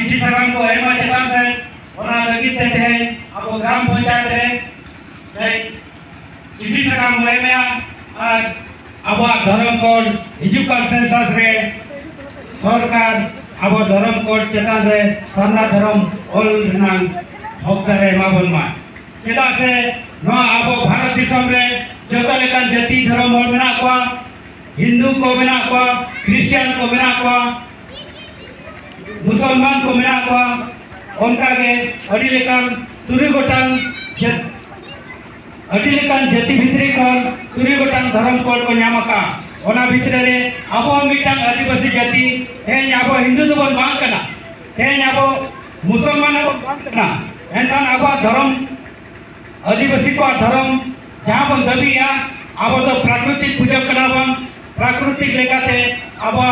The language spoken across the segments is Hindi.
चिट्ठी सागाम को एमा चेतान से ओना लगित ते अब ग्राम पंचायत रे चिट्ठी सागाम को एमा अब धर्म कोड हिजुकान सेंसस रे सरकार अब धर्म कोड चेतान रे सारना धर्म ओल रनांग हकदार एमाबन मा चेदा से नवा अब भारत दिसम रे जतो लेकान जाति धर्म होल मेना को हिंदू को मेना को क्रिश्चियन को मेना को मुसलमान को मेना को उनका के अड़ी लेकान तुरी गोटान अड़ी लेकान जाति भितरी को तुरी गोटान धर्म कोड को न्यामका ओना भितरे रे आबो मिटांग आदिवासी जाति हे आबो हिंदू तो बन बांग कना हे आबो मुसलमान को बांग कना एनखान आबो धर्म आदिवासी को धर्म जहाँ बन दबिया आबो तो प्राकृतिक पूजक कना बन प्राकृतिक लेकाते आबो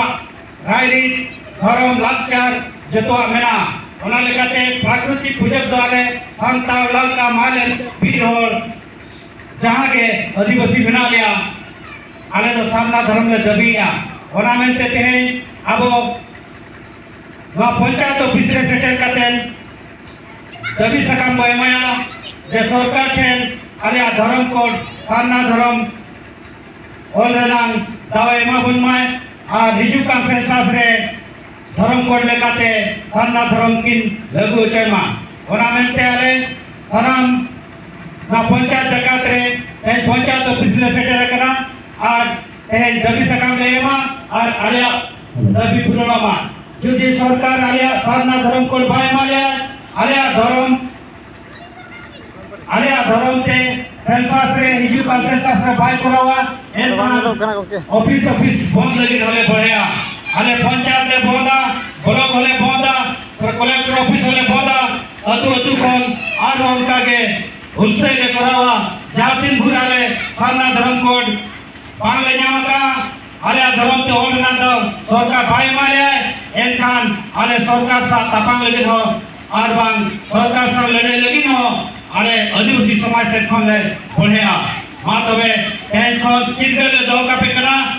रायरीत धर्म लाचार जतवा मेना ओना लेकाते प्राकृतिक पूजक द्वारे सांताल ललका माले भीड़ होल जहाँ के आदिवासी बना लिया आले तो सामना धर्म ले दबिया ओना मेनते तेहें आबो वा पंचायत ऑफिस रे सेटल कातेन दबी सकाम को एमाया जे सरकार ठेन आले धर्म कोड सारना धर्म ओल रनांग दाव एमा बनमाय आ हिजुकान सेंसस रे धर्म कोड लेकाते सारना धर्म किन लागू चैमा ओना मेनते आले साराम ना पंचायत जगत रे एन पंचायत ऑफिस ले सेटल करा और एन दबी सकाम ले एमा और आले दबी पुरोना मा जुदी सरकार आले सारना धर्म कोड बाय माले आले धर्म ते सेंसस रे हिजुकान सेंसस रे बाय करावा एन ऑफिस बंद लगी होले बढ़िया आले पंचायत ले बोंदा ब्लॉक होले बोंदा कलेक्टर ऑफिस होले बोंदा अतु कोन आर उनका के हुलसे ले करावा जातिन भुराले सारना धर्म कोड बांग ले न्यामका आले धर्म ते ओल ना दो सरकार बाय माले एनखान आले सरकार सा तपांग लगी हो आर बांग सरकार सा लड़े लगी हो आले आदिवासी समाज से खन ले बढ़िया मा तबे एन खन चिंगल दो का पे कना